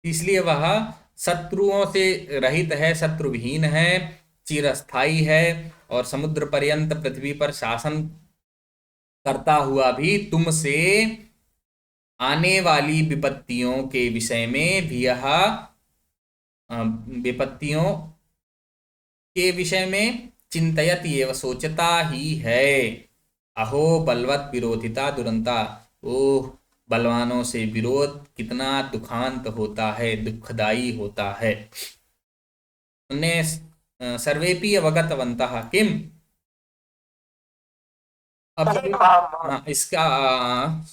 इसलिए वह शत्रुओं से रहित है, शत्रुविहीन है, चिरस्थाई है और समुद्र पर्यंत पृथ्वी पर शासन करता हुआ भी तुमसे आने वाली विपत्तियों के विषय में भी यह विपत्तियों के विषय में चिंतयति एवं सोचता ही है। अहो बलवत विरोधिता दुरंता, ओह बलवानों से विरोध कितना दुखांत होता है, दुखदाई होता है। सर्वेपि अवगतवन्तः किम। अब हाँ, इसका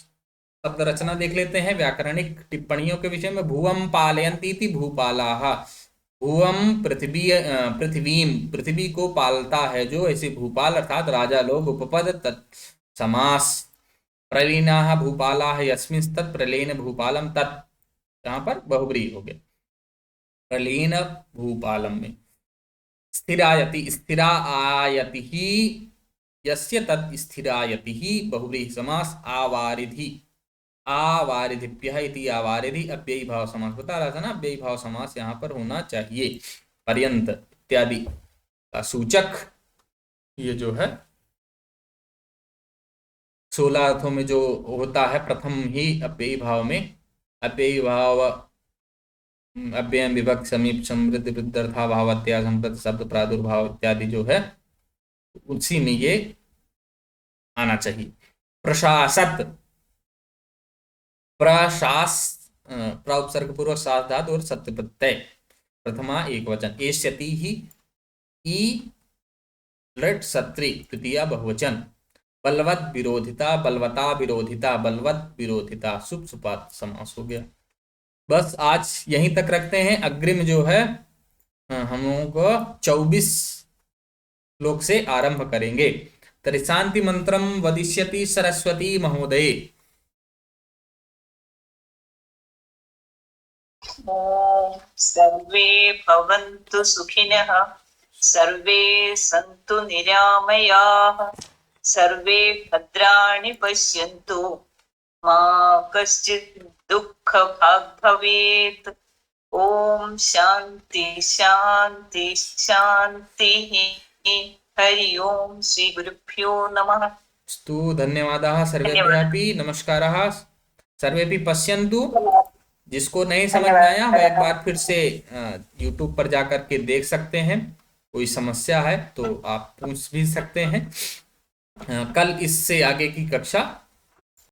शब्द रचना देख लेते हैं व्याकरणिक टिप्पणियों के विषय में। भुवम पालयन्ति इति भूपालाः, भुवम पृथ्वी को पालता है जो, ऐसे भूपाल अर्थात राजा लोग। उपपद तत्समास, प्रलीनाः भूपालाः यस्मिंस्तत् प्रलीन भूपालम तत्, यहाँ पर बहुब्रीहि हो गया, प्रलीन भूपालम में। स्थिरायति, स्थिरा आयति ही यस्य तत् स्थिरायति ही, बहुब्रीहि समास। आवारिधि, आवारिधिभ्यः इति आवारिधि, अव्ययी भाव समास बता रहा था ना, अव्ययी भाव समास यहाँ पर होना चाहिए। पर्यंत इत्यादि का सूचक ये जो है 16 अर्थों में जो होता है, प्रथम ही अव्ययी भाव में, अव्ययी भाव अव्ययम विभक्त समीप समृद्धि वृद्धर्था भावत्या संप्रत शब्द प्रादुर्भाव इत्यादि जो है उसी में ये आना चाहिए। प्रशासत, प्रशास प्राउपसर्ग पूर्वक सास धातु और सत्य प्रत्यय, प्रथमा एक वचन। एष्यति ही ई लट सत्री, तृतीया बहुवचन। बलवत विरोधिता, बलवता विरोधिता, बलवत विरोधिता, शुभ सुपात समास हो गया। बस आज यहीं तक रखते हैं। अग्रिम जो है हम लोगों को 24 श्लोक से आरंभ करेंगे। तर्हि मंत्रम वदिष्यति सरस्वती महोदये। ओम सर्वे भवन्तु सुखिनः, सर्वे सन्तु निरामयाः, सर्वे भद्राणि पश्यन्तु, मा कश्चित् दुःखभाग् भवेत्। ओम शांति शांति शांतिः। हरि ओम श्री गुरुभ्यो नमः। स्तु धन्यवादाः सर्वेभ्यः, नमस्कारः। सर्वेपि पश्यन्तु। जिसको नहीं समझ में आया वह एक बार फिर से YouTube पर जाकर के देख सकते हैं। कोई समस्या है तो आप पूछ भी सकते हैं। कल इससे आगे की कक्षा